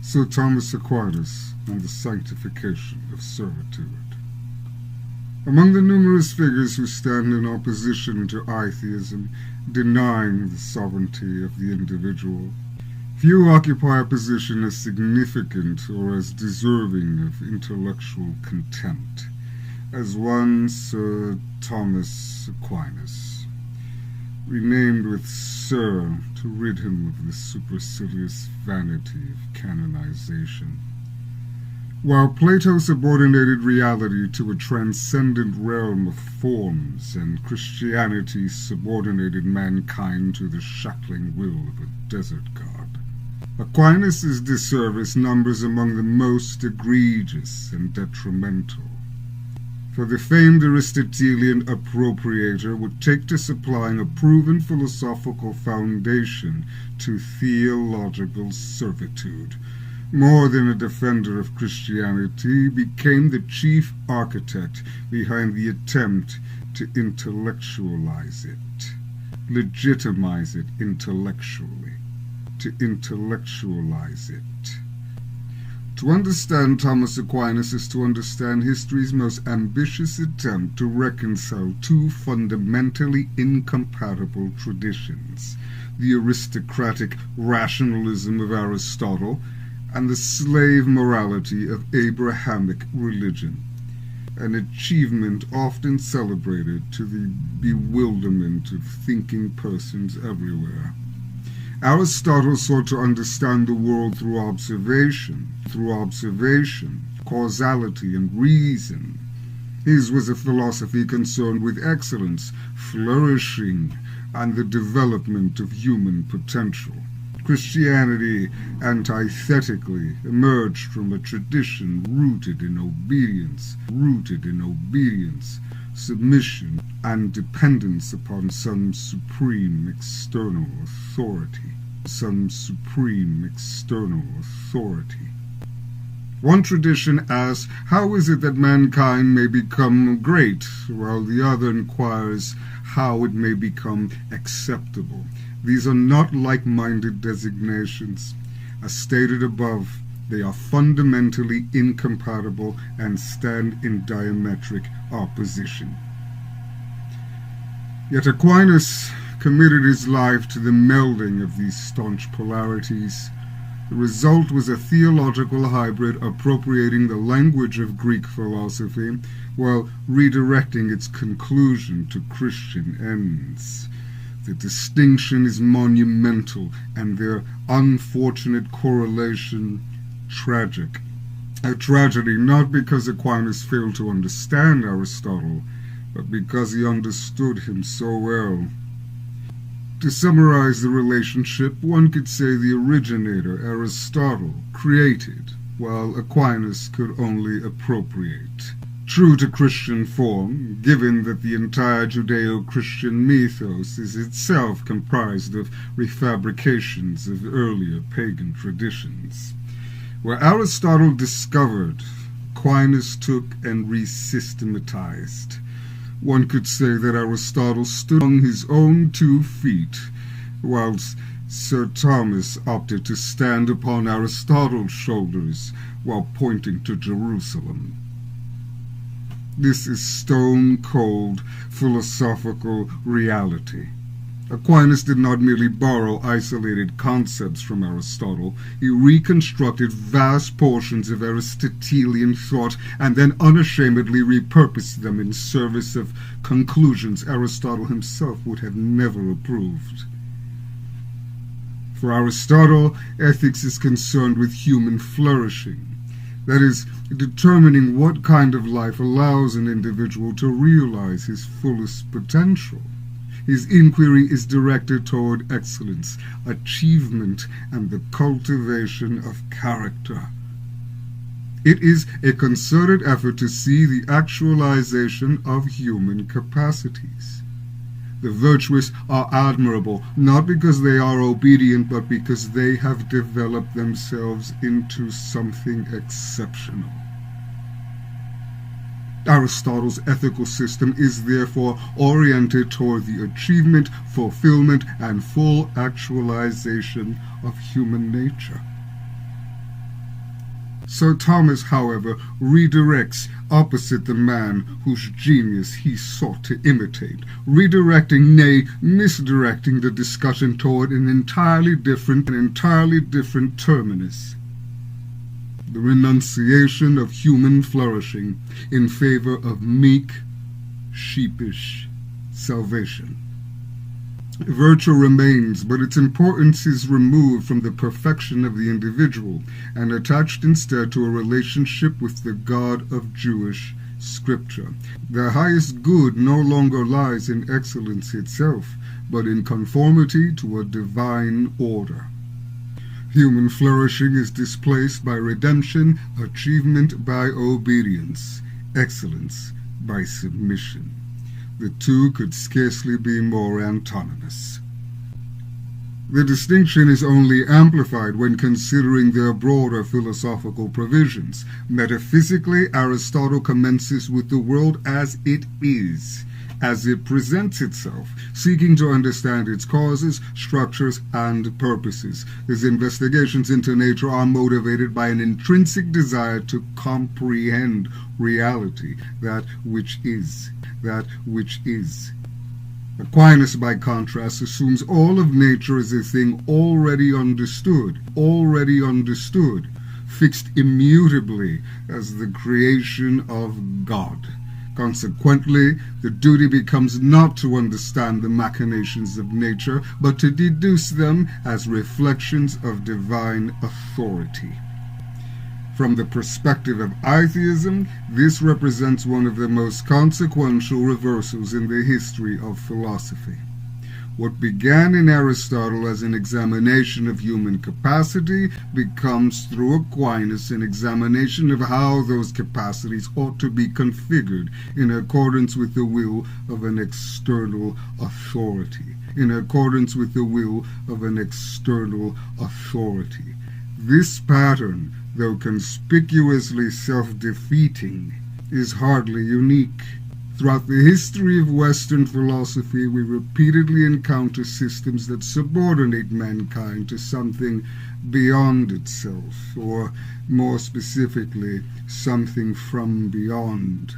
Sir Thomas Aquinas and the Sanctification of Servitude. Among the numerous figures who stand in opposition to I-Theism, denying the sovereignty of the individual, few occupy a position as significant or as deserving of intellectual contempt as one Sir Thomas Aquinas, renamed with Sir to rid him of the supercilious vanity of canonization. While Plato subordinated reality to a transcendent realm of forms, and Christianity subordinated mankind to the shackling will of a desert god, Aquinas' disservice numbers among the most egregious and detrimental. For the famed Aristotelian appropriator would take to supplying a proven philosophical foundation to theological servitude, more than a defender of Christianity, became the chief architect behind the attempt to intellectualize it, legitimize it intellectually, to intellectualize it. To understand Thomas Aquinas is to understand history's most ambitious attempt to reconcile two fundamentally incompatible traditions, the aristocratic rationalism of Aristotle and the slave morality of Abrahamic religion, an achievement often celebrated to the bewilderment of thinking persons everywhere. Aristotle sought to understand the world through observation, causality, and reason. His was a philosophy concerned with excellence, flourishing, and the development of human potential. Christianity, antithetically, emerged from a tradition rooted in obedience, submission, and dependence upon some supreme external authority. One tradition asks, how is it that mankind may become great, while the other inquires how it may become acceptable. These are not like-minded designations. As stated above, they are fundamentally incompatible and stand in diametric opposition. Yet Aquinas committed his life to the melding of these staunch polarities. The result was a theological hybrid appropriating the language of Greek philosophy while redirecting its conclusion to Christian ends. The distinction is monumental and their unfortunate correlation tragic. A tragedy not because Aquinas failed to understand Aristotle, but because he understood him so well. To summarize the relationship, one could say the originator, Aristotle, created, while Aquinas could only appropriate. True to Christian form, given that the entire Judeo-Christian mythos is itself comprised of refabrications of earlier pagan traditions. Where Aristotle discovered, Aquinas took and resystematized. One could say that Aristotle stood on his own 2 feet, whilst Sir Thomas opted to stand upon Aristotle's shoulders while pointing to Jerusalem. This is stone-cold philosophical reality. Aquinas did not merely borrow isolated concepts from Aristotle. He reconstructed vast portions of Aristotelian thought and then unashamedly repurposed them in service of conclusions Aristotle himself would have never approved. For Aristotle, ethics is concerned with human flourishing. That is, determining what kind of life allows an individual to realize his fullest potential. His inquiry is directed toward excellence, achievement, and the cultivation of character. It is a concerted effort to see the actualization of human capacities. The virtuous are admirable, not because they are obedient, but because they have developed themselves into something exceptional. Aristotle's ethical system is therefore oriented toward the achievement, fulfillment, and full actualization of human nature. Sir Thomas, however, redirects opposite the man whose genius he sought to imitate, redirecting, nay, misdirecting the discussion toward an entirely different terminus: the renunciation of human flourishing in favor of meek, sheepish salvation. Virtue remains, but its importance is removed from the perfection of the individual and attached instead to a relationship with the God of Jewish Scripture. The highest good no longer lies in excellence itself, but in conformity to a divine order. Human flourishing is displaced by redemption, achievement by obedience, excellence by submission. The two could scarcely be more antinomous. The distinction is only amplified when considering their broader philosophical provisions. Metaphysically, Aristotle commences with the world as it is, as it presents itself, seeking to understand its causes, structures, and purposes. His investigations into nature are motivated by an intrinsic desire to comprehend reality, that which is. Aquinas, by contrast, assumes all of nature as a thing already understood, fixed immutably as the creation of God. Consequently, the duty becomes not to understand the machinations of nature, but to deduce them as reflections of divine authority. From the perspective of I-Theism, this represents one of the most consequential reversals in the history of philosophy. What began in Aristotle as an examination of human capacity becomes, through Aquinas, an examination of how those capacities ought to be configured in accordance with the will of an external authority. This pattern, though conspicuously self-defeating, is hardly unique. Throughout the history of Western philosophy, we repeatedly encounter systems that subordinate mankind to something beyond itself, or more specifically, something from beyond.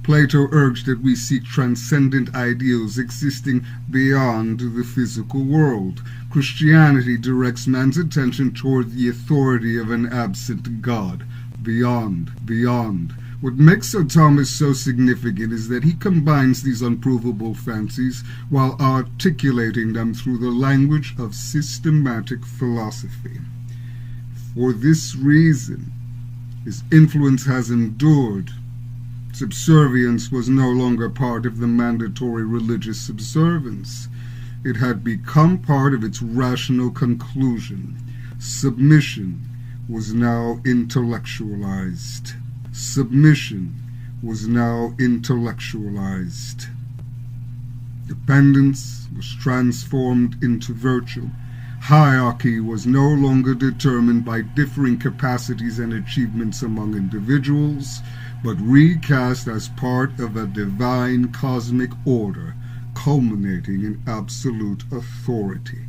Plato urged that we seek transcendent ideals existing beyond the physical world. Christianity directs man's attention toward the authority of an absent God, beyond. What makes Sir Thomas so significant is that he combines these unprovable fancies while articulating them through the language of systematic philosophy. For this reason, his influence has endured. Subservience was no longer part of the mandatory religious observance. It had become part of its rational conclusion. Submission was now intellectualized. Dependence was transformed into virtue. Hierarchy was no longer determined by differing capacities and achievements among individuals, but recast as part of a divine cosmic order, culminating in absolute authority.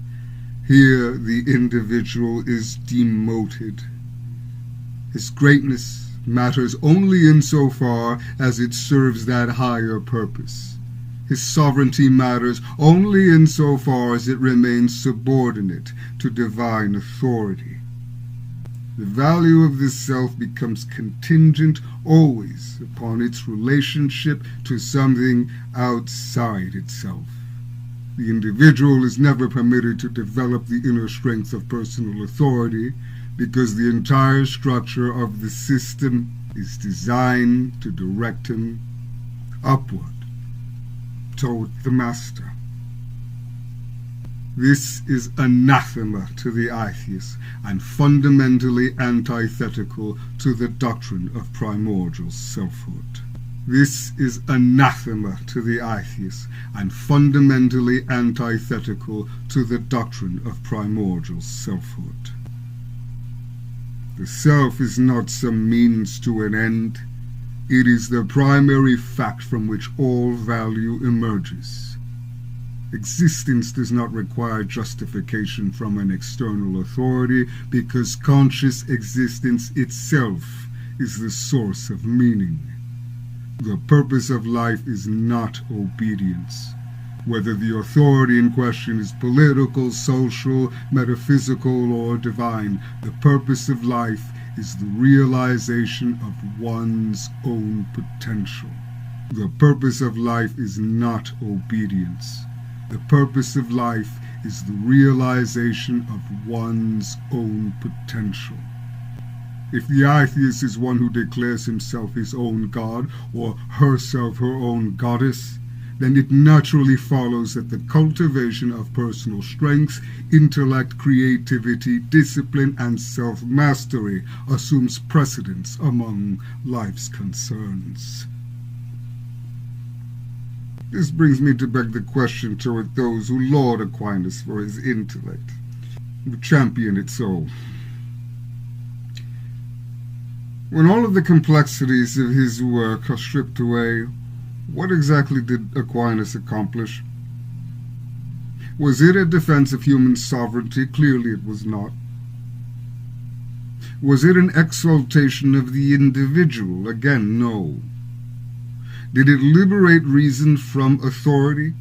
Here the individual is demoted. His greatness matters only insofar as it serves that higher purpose. His sovereignty matters only insofar as it remains subordinate to divine authority. The value of the self becomes contingent always upon its relationship to something outside itself. The individual is never permitted to develop the inner strength of personal authority, because the entire structure of the system is designed to direct him upward toward the master. This is anathema to the I-Theist and fundamentally antithetical to the doctrine of primordial selfhood. This is anathema to the I-Theist and fundamentally antithetical to the doctrine of primordial selfhood. The self is not some means to an end. It is the primary fact from which all value emerges. Existence does not require justification from an external authority because conscious existence itself is the source of meaning. The purpose of life is not obedience. Whether the authority in question is political, social, metaphysical, or divine, the purpose of life is the realization of one's own potential. The purpose of life is not obedience. The purpose of life is the realization of one's own potential. If the I-Theist is one who declares himself his own God or herself her own goddess, then it naturally follows that the cultivation of personal strength, intellect, creativity, discipline, and self-mastery assumes precedence among life's concerns. This brings me to beg the question toward those who laud Aquinas for his intellect, who champion it so. When all of the complexities of his work are stripped away, what exactly did Aquinas accomplish? Was it a defense of human sovereignty? Clearly it was not. Was it an exaltation of the individual? Again, no. Did it liberate reason from authority?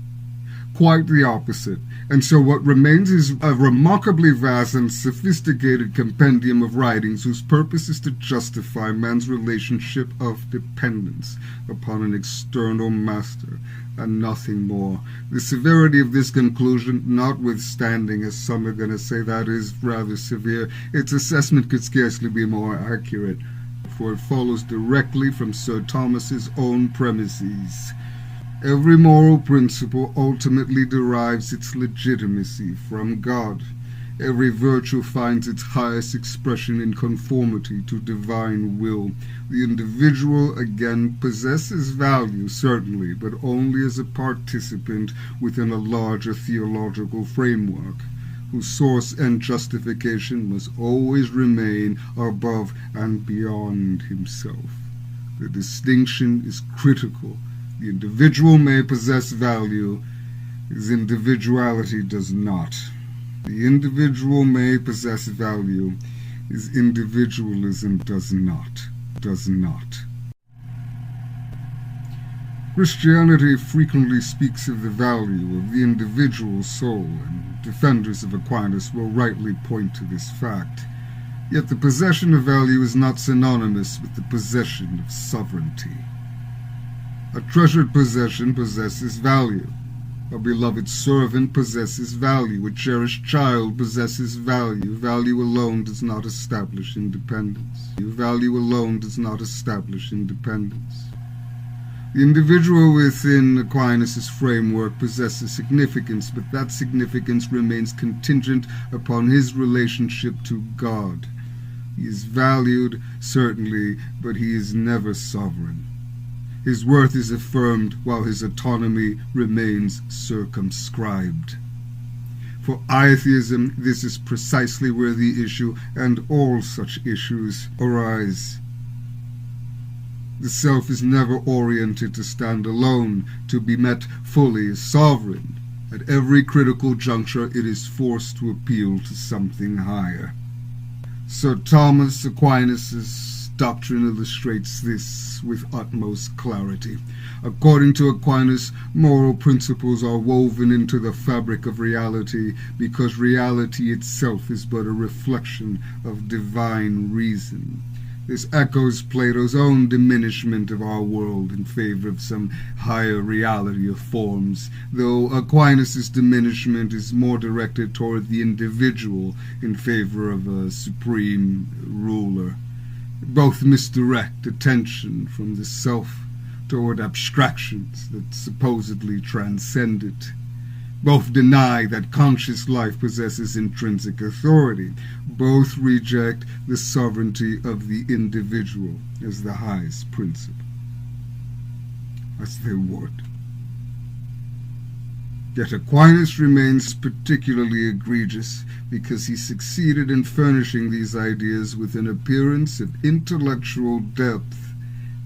Quite the opposite. And so what remains is a remarkably vast and sophisticated compendium of writings whose purpose is to justify man's relationship of dependence upon an external master, and nothing more. The severity of this conclusion, notwithstanding, as some are going to say that is rather severe, its assessment could scarcely be more accurate, for it follows directly from Sir Thomas's own premises. Every moral principle ultimately derives its legitimacy from God. Every virtue finds its highest expression in conformity to divine will. The individual, again, possesses value, certainly, but only as a participant within a larger theological framework, whose source and justification must always remain above and beyond himself. The distinction is critical. The individual may possess value, his individuality does not. The individual may possess value, his individualism does not. Christianity frequently speaks of the value of the individual soul, and defenders of Aquinas will rightly point to this fact. Yet the possession of value is not synonymous with the possession of sovereignty. A treasured possession possesses value. A beloved servant possesses value. A cherished child possesses value. Value alone does not establish independence. Value alone does not establish independence. The individual within Aquinas' framework possesses significance, but that significance remains contingent upon his relationship to God. He is valued, certainly, but he is never sovereign. His worth is affirmed while his autonomy remains circumscribed. For I-Theism, this is precisely where the issue and all such issues arise. The self is never oriented to stand alone, to be met fully as sovereign. At every critical juncture, it is forced to appeal to something higher. Sir Thomas Aquinas' doctrine illustrates this with utmost clarity. According to Aquinas, moral principles are woven into the fabric of reality because reality itself is but a reflection of divine reason. This echoes Plato's own diminishment of our world in favor of some higher reality of forms, though Aquinas' diminishment is more directed toward the individual in favor of a supreme ruler. Both misdirect attention from the self toward abstractions that supposedly transcend it. Both deny that conscious life possesses intrinsic authority. Both reject the sovereignty of the individual as the highest principle. As they would. Yet Aquinas remains particularly egregious because he succeeded in furnishing these ideas with an appearance of intellectual depth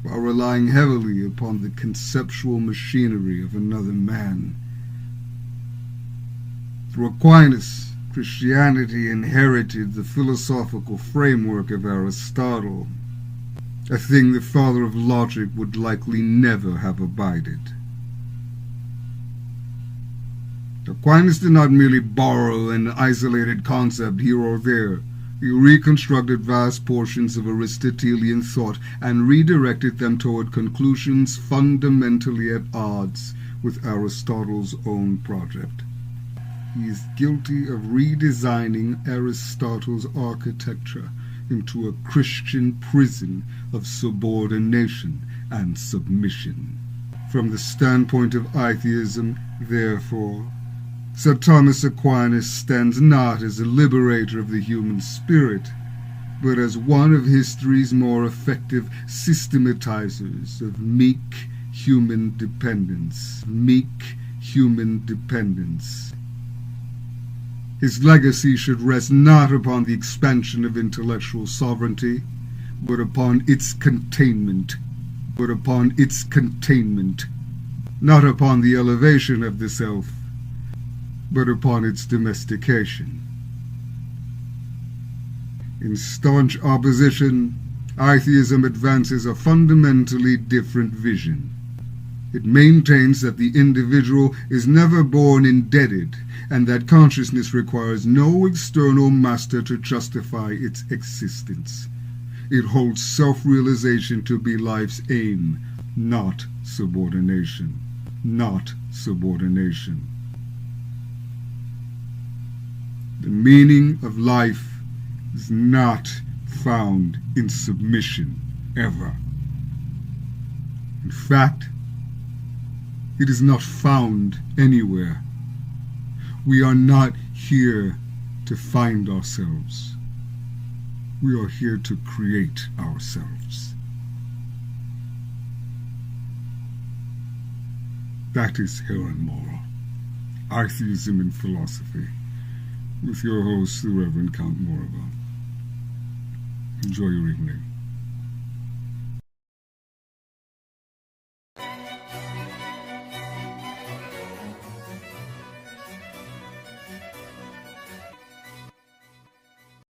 while relying heavily upon the conceptual machinery of another man. For Aquinas, Christianity inherited the philosophical framework of Aristotle, a thing the father of logic would likely never have abided. Aquinas did not merely borrow an isolated concept here or there. He reconstructed vast portions of Aristotelian thought and redirected them toward conclusions fundamentally at odds with Aristotle's own project. He is guilty of redesigning Aristotle's architecture into a Christian prison of subordination and submission. From the standpoint of I-Theism, therefore, Sir Thomas Aquinas stands not as a liberator of the human spirit, but as one of history's more effective systematizers of meek human dependence. His legacy should rest not upon the expansion of intellectual sovereignty, but upon its containment, not upon the elevation of the self, but upon its domestication. In staunch opposition, I-Theism advances a fundamentally different vision. It maintains that the individual is never born indebted, and that consciousness requires no external master to justify its existence. It holds self-realization to be life's aim, not subordination. The meaning of life is not found in submission, ever. In fact, it is not found anywhere. We are not here to find ourselves. We are here to create ourselves. That is Heron Moral, I-Theism in Philosophy, with your host, the Reverend Count MoriVond. Enjoy your evening.